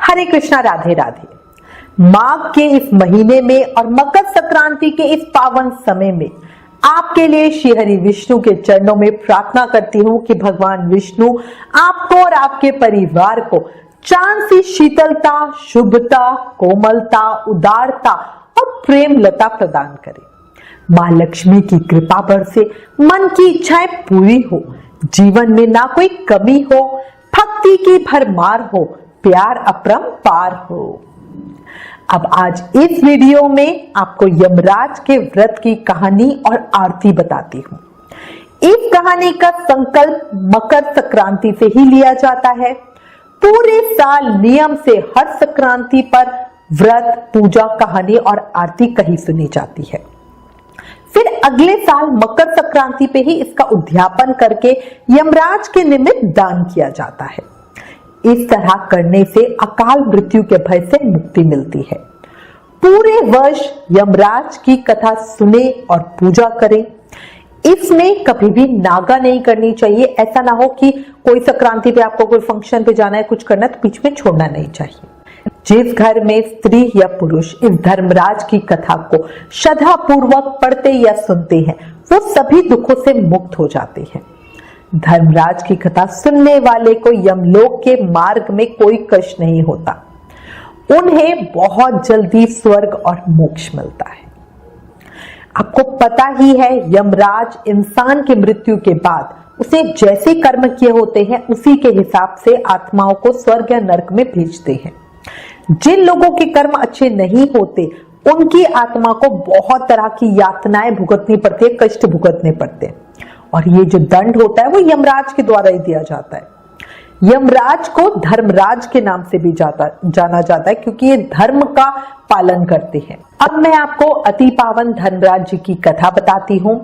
हरे कृष्णा, राधे राधे। माघ के इस महीने में और मकर संक्रांति के इस पावन समय में आपके लिए श्री हरि विष्णु के चरणों में प्रार्थना करती हूँ कि भगवान विष्णु आपको और आपके परिवार को चांद सी शीतलता, शुभता, कोमलता, उदारता और प्रेम लता प्रदान करे। माँ लक्ष्मी की कृपा बरसे, मन की इच्छाएं पूरी हो, जीवन में ना कोई कमी हो, भक्ति की भरमार हो, प्यार अपरंपार हो। अब आज इस वीडियो में आपको यमराज के व्रत की कहानी और आरती बताती हूँ। इस कहानी का संकल्प मकर संक्रांति से ही लिया जाता है। पूरे साल नियम से हर संक्रांति पर व्रत, पूजा, कहानी और आरती कही सुनी जाती है। फिर अगले साल मकर संक्रांति पे ही इसका उद्यापन करके यमराज के निमित्त दान किया जाता है। इस तरह करने से अकाल मृत्यु के भय से मुक्ति मिलती है। पूरे वर्ष यमराज की कथा सुने और पूजा करें। इसमें कभी भी नागा नहीं करनी चाहिए। ऐसा ना हो कि कोई संक्रांति पे आपको कोई फंक्शन पे जाना है, कुछ करना है तो बीच में छोड़ना नहीं चाहिए। जिस घर में स्त्री या पुरुष इस धर्मराज की कथा को श्रद्धा पूर्वक पढ़ते या सुनते हैं, वो सभी दुखों से मुक्त हो जाते हैं। धर्मराज की कथा सुनने वाले को यमलोक के मार्ग में कोई कष्ट नहीं होता। उन्हें बहुत जल्दी स्वर्ग और मोक्ष मिलता है। आपको पता ही है, यमराज इंसान की मृत्यु के बाद उसे जैसे कर्म किए होते हैं उसी के हिसाब से आत्माओं को स्वर्ग या नरक में भेजते हैं। जिन लोगों के कर्म अच्छे नहीं होते उनकी आत्मा को बहुत तरह की यातनाएं भुगतनी पड़ती है, कष्ट भुगतने पड़ते हैं। और ये जो दंड होता है वो यमराज के द्वारा ही दिया जाता है। यमराज को धर्मराज के नाम से भी जाना जाता है क्योंकि ये धर्म का पालन करते हैं। अब मैं आपको अति पावन धर्मराज जी की कथा बताती हूँ।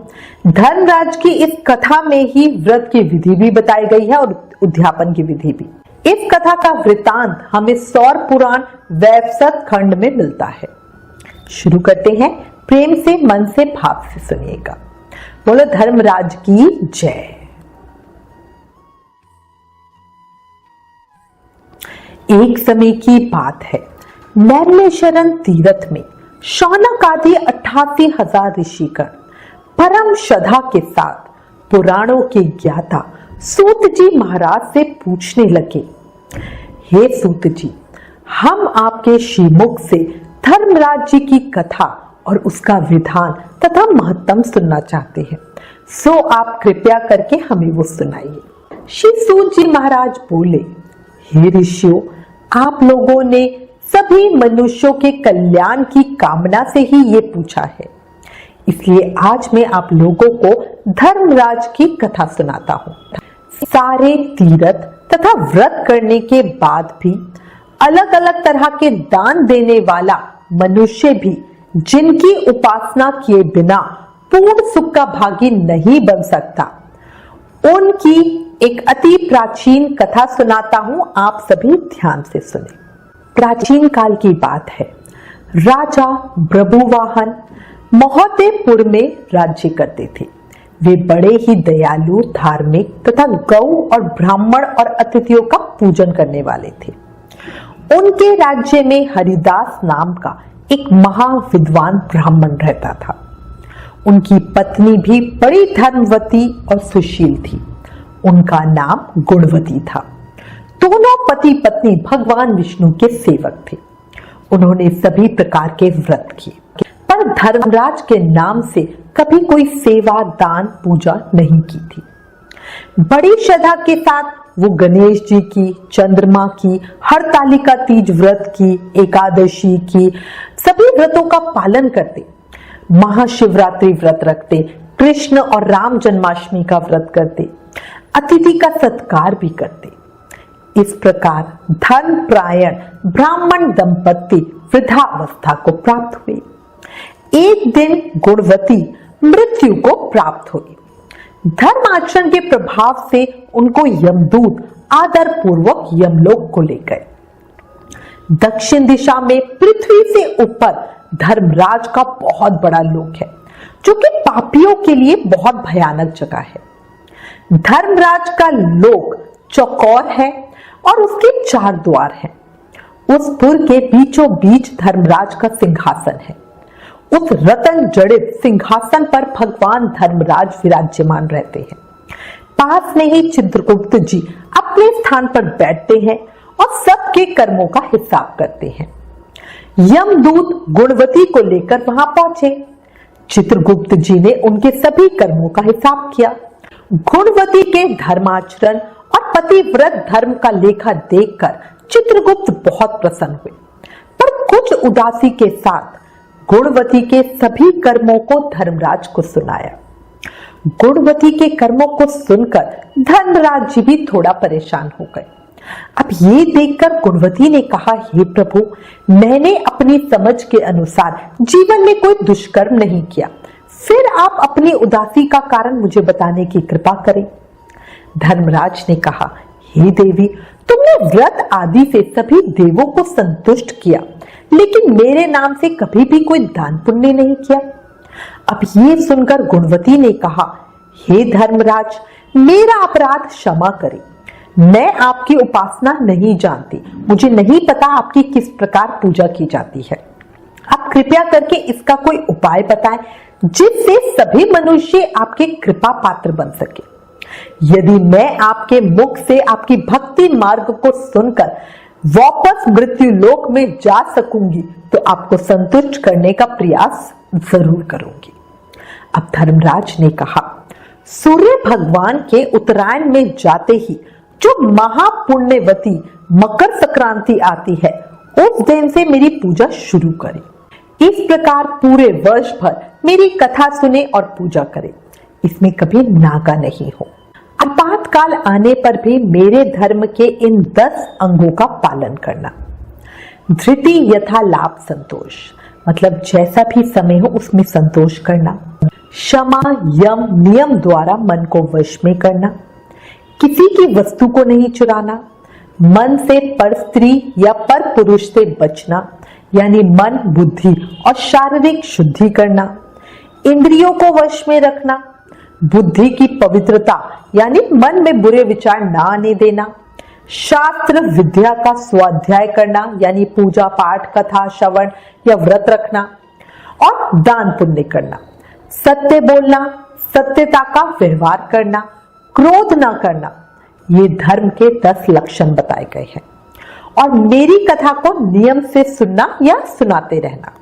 धर्मराज की इस कथा में ही व्रत की विधि भी बताई गई है और उद्यापन की विधि भी। इस कथा का वृतांत हमें सौर पुराण वैवस्वत खंड में मिलता है। शुरू करते हैं। प्रेम से, मन से, भाव से सुनिएगा। बोलो धर्मराज की जय। एक समय की बात है, नैमिषारण्य तीर्थ में शौनक आदि 88,000 ऋषिगण परम श्रद्धा के साथ पुराणों के ज्ञाता सूत जी महाराज से पूछने लगे, हे सूत जी, हम आपके श्रीमुख से धर्मराज जी की कथा और उसका विधान तथा महत्तम सुनना चाहते हैं, सो आप कृपया करके हमें वो सुनाइए। श्री सूत जी महाराज बोले, हे ऋषियों, आप लोगों ने सभी मनुष्यों के कल्याण की कामना से ही ये पूछा है, इसलिए आज मैं आप लोगों को धर्मराज की कथा सुनाता हूँ। सारे तीर्थ तथा व्रत करने के बाद भी अलग अलग तरह के दान देने वाला मनुष्य भी जिनकी उपासना किए बिना पूर्ण सुख का भागी नहीं बन सकता, उनकी एक अति प्राचीन कथा सुनाता हूं। आप सभी ध्यान से सुने। प्राचीन काल की बात है। राजा प्रभुवाहन महोदयपुर में राज्य करते थे। वे बड़े ही दयालु, धार्मिक तथा गौ और ब्राह्मण और अतिथियों का पूजन करने वाले थे। उनके राज्य में हरिदास नाम का एक महाविद्वान ब्राह्मण रहता था। उनकी पत्नी भी बड़ी धर्मवती और सुशील थी। उनका नाम गुणवती था। दोनों पति पत्नी भगवान विष्णु के सेवक थे। उन्होंने सभी प्रकार के व्रत किए, पर धर्मराज के नाम से कभी कोई सेवा, दान, पूजा नहीं की थी। बड़ी श्रद्धा के साथ वो गणेश जी की, चंद्रमा की, हरतालिका तीज व्रत की, एकादशी की, सभी व्रतों का पालन करते। महाशिवरात्रि व्रत रखते, कृष्ण और राम जन्माष्टमी का व्रत करते, अतिथि का सत्कार भी करते। इस प्रकार धर्मपरायण ब्राह्मण दंपति वृद्धावस्था को प्राप्त हुए। एक दिन गुणवती मृत्यु को प्राप्त हुई। धर्म आचरण के प्रभाव से उनको यमदूत आदर पूर्वक यमलोक को ले गए। दक्षिण दिशा में पृथ्वी से ऊपर धर्मराज का बहुत बड़ा लोक है, जो कि पापियों के लिए बहुत भयानक जगह है। धर्मराज का लोक चौकोर है और उसके 4 द्वार हैं। उस पुर के बीचों बीच धर्मराज का सिंहासन है। उस रतन जड़ित सिंहासन पर भगवान धर्मराज विराजमान रहते हैं। पास में ही चित्रगुप्त जी अपने स्थान पर बैठते हैं और सबके कर्मों का हिसाब करते हैं। यमदूत गुणवती को लेकर वहां पहुंचे। चित्रगुप्त जी ने उनके सभी कर्मों का हिसाब किया। गुणवती के धर्माचरण और पतिव्रत धर्म का लेखा देखकर चित्रगुप्त बहुत प्रसन्न हुए, पर कुछ उदासी के साथ गुणवती के सभी कर्मों को धर्मराज को सुनाया। गुणवती के कर्मों को सुनकर धर्मराज जी भी थोड़ा परेशान हो गए। अब ये देखकर गुणवती ने कहा, हे प्रभु, मैंने अपनी समझ के अनुसार जीवन में कोई दुष्कर्म नहीं किया, फिर आप अपनी उदासी का कारण मुझे बताने की कृपा करें। धर्मराज ने कहा, हे देवी, तुमने व्रत आदि से सभी देवों को संतुष्ट किया, लेकिन मेरे नाम से कभी भी कोई दान पुण्य नहीं किया। अब ये सुनकर गुणवती ने कहा, हे धर्मराज, मेरा अपराध क्षमा करें। मैं आपकी उपासना नहीं जानती, मुझे नहीं पता आपकी किस प्रकार पूजा की जाती है। आप कृपया करके इसका कोई उपाय बताएं जिससे सभी मनुष्य आपके कृपा पात्र बन सके। यदि मैं आपके मुख से आपकी भक्ति मार्ग को सुनकर वापस मृत्यु लोक में जा सकूंगी तो आपको संतुष्ट करने का प्रयास जरूर करूंगी। अब धर्मराज ने कहा, सूर्य भगवान के उत्तरायण में जाते ही जो महापुण्यवती मकर संक्रांति आती है, उस दिन से मेरी पूजा शुरू करें। इस प्रकार पूरे वर्ष भर मेरी कथा सुने और पूजा करें, इसमें कभी नागा नहीं हो। आपातकाल आने पर भी मेरे धर्म के इन 10 अंगों का पालन करना। धृति यथा लाभ संतोष, मतलब जैसा भी समय हो उसमें संतोष करना। क्षमा यम नियम द्वारा मन को वश में करना। किसी की वस्तु को नहीं चुराना। मन से पर स्त्री या पर पुरुष से बचना, यानी मन, बुद्धि और शारीरिक शुद्धि करना। इंद्रियों को वश में रखना। बुद्धि की पवित्रता, यानी मन में बुरे विचार ना आने देना। शास्त्र विद्या का स्वाध्याय करना, यानी पूजा पाठ, कथा श्रवण या व्रत रखना। और दान पुण्य करना। सत्य बोलना, सत्यता का व्यवहार करना, क्रोध ना करना। ये धर्म के 10 लक्षण बताए गए हैं। और मेरी कथा को नियम से सुनना या सुनाते रहना।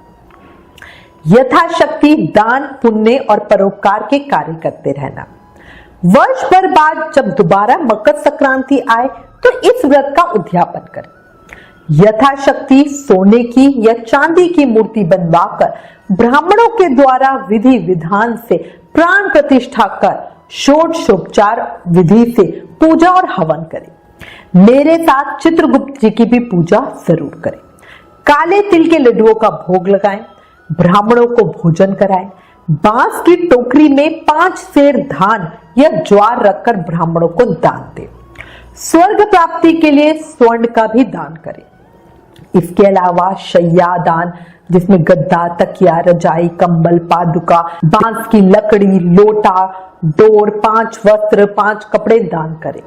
यथाशक्ति दान पुण्य और परोपकार के कार्य करते रहना। वर्ष भर बाद जब दोबारा मकर संक्रांति आए तो इस व्रत का उद्यापन करें। यथाशक्ति सोने की या चांदी की मूर्ति बनवाकर ब्राह्मणों के द्वारा विधि विधान से प्राण प्रतिष्ठा कर षोडशोपचार विधि से पूजा और हवन करें। मेरे साथ चित्रगुप्त जी की भी पूजा जरूर करें। काले तिल के लड्डुओं का भोग लगाएं, ब्राह्मणों को भोजन कराएं। बांस की टोकरी में 5 सेर धान या ज्वार रखकर ब्राह्मणों को दान दें। स्वर्ग प्राप्ति के लिए स्वर्ण का भी दान करें। इसके अलावा शय्या दान, जिसमें गद्दा, तकिया, रजाई, कंबल, पादुका, बांस की लकड़ी, लोटा, डोर, 5 वस्त्र, 5 कपड़े दान करें।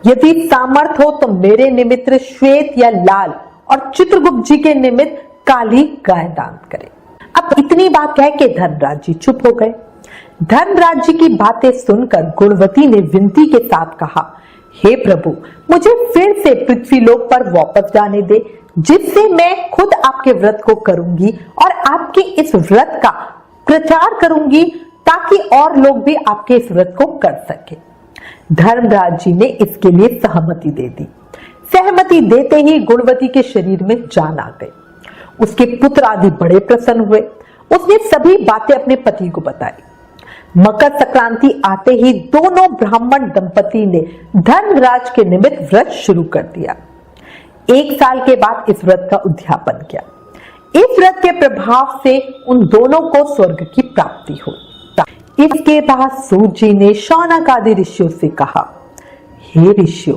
यदि सामर्थ हो तो मेरे निमित्त श्वेत या लाल और चित्रगुप्त जी के निमित्त काली गाय दान करें। अब इतनी बात कह के धर्मराज जी चुप हो गए। धर्मराज जी की बातें सुनकर गुणवती ने विनती के साथ कहा, हे प्रभु, मुझे फिर से पृथ्वी लोक पर वापस जाने दे, जिससे मैं खुद आपके व्रत को करूंगी और आपके इस व्रत का प्रचार करूंगी, ताकि और लोग भी आपके इस व्रत को कर सके। धर्मराज जी ने इसके लिए सहमति दे दी। सहमति देते ही गुणवती के शरीर में जान आ गई। उसके पुत्र आदि बड़े प्रसन्न हुए। उसने सभी बातें अपने पति को बताई। मकर संक्रांति आते ही दोनों ब्राह्मण दंपति ने धर्मराज के निमित्त व्रत शुरू कर दिया। 1 साल के बाद इस व्रत का उद्यापन किया। इस व्रत के प्रभाव से उन दोनों को स्वर्ग की प्राप्ति हुई। इसके बाद सूत जी ने शौनक आदि ऋषियों से कहा, हे ऋषियों,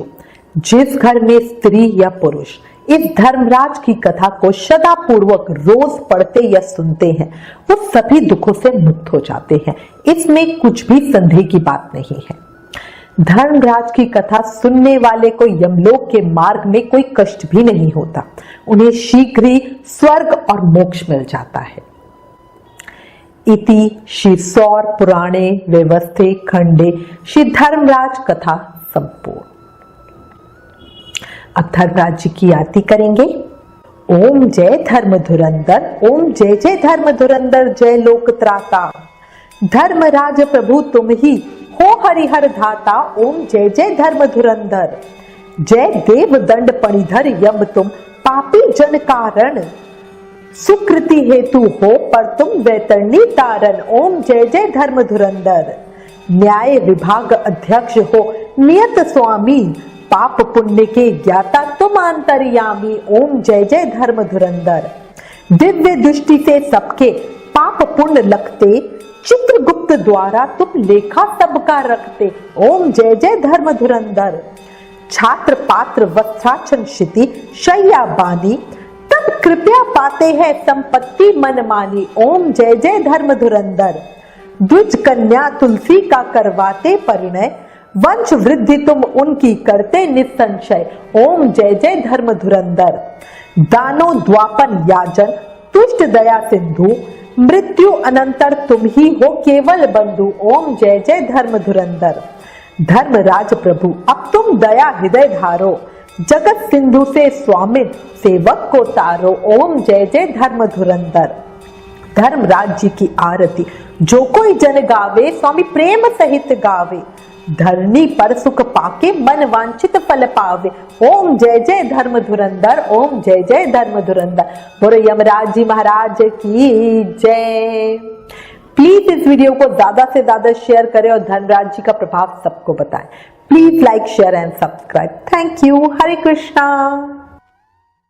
जिस घर में स्त्री या पुरुष इस धर्मराज की कथा को सदा पूर्वक रोज पढ़ते या सुनते हैं, वो सभी दुखों से मुक्त हो जाते हैं। इसमें कुछ भी संदेह की बात नहीं है। धर्मराज की कथा सुनने वाले को यमलोक के मार्ग में कोई कष्ट भी नहीं होता, उन्हें शीघ्र ही स्वर्ग और मोक्ष मिल जाता है। इति श्री सौर पुराणे व्यवस्थे खंडे श्री धर्मराज कथा संपूर्ण। अब धर्मराज जी की आरती करेंगे। ओम जय धर्म धुरंधर, ओम जय जय धर्म धुरंधर, जय लोक त्राता, धर्मराज प्रभु तुम ही हो हरिहर धाता, ओम जय जय धर्म धुरंधर, जय देव दंड पणिधर यम तुम पापी जन कारण, सुकृति हेतु हो पर तुम वैतरणी तारण, ओम जय जय धर्म धुरंधर, न्याय विभाग अध्यक्ष हो नियत स्वामी, पाप पुण्य के ज्ञाता तुम अंतर्यामी, ओम जय जय धर्म धुरंधर, दिव्य दृष्टि से सबके पाप पुण्य लगते, चित्रगुप्त द्वारा तुम लेखा सबका रखते, ओम जय जय धर्म धुरंधर, छात्र पात्र वस्त्राचन क्षिति शैया बानी, तब कृपया पाते हैं संपत्ति मन मानी, ओम जय जय धर्म धुरंधर, द्विज कन्या तुलसी का करवाते परिणय, वंश वृद्धि तुम उनकी करते निसंशय, ओम जय जय धर्म धुरंधर, दानो द्वापन याजन तुष्ट दया सिंधु, मृत्यु अनंतर तुम ही हो केवल बंधु, ओम जय जय धर्म धुरंधर, धर्मराज प्रभु अब तुम दया हृदय धारो, जगत सिंधु से स्वामित्व सेवक को तारो, ओम जय जय धर्म धुरंधर, धर्मराज जी की आरती जो कोई जन गावे, स्वामी प्रेम सहित गावे, धरनी पर सुख पाके मन वांछित फल पावे, ओम जय जय धर्म धुरंधर, ओम जय जय धर्म धुरंधर। बोलो यमराज जी महाराज की जय। प्लीज इस वीडियो को ज्यादा से ज्यादा शेयर करें और धर्मराज जी का प्रभाव सबको बताएं। Please like share and subscribe. Thank you. Hare Krishna.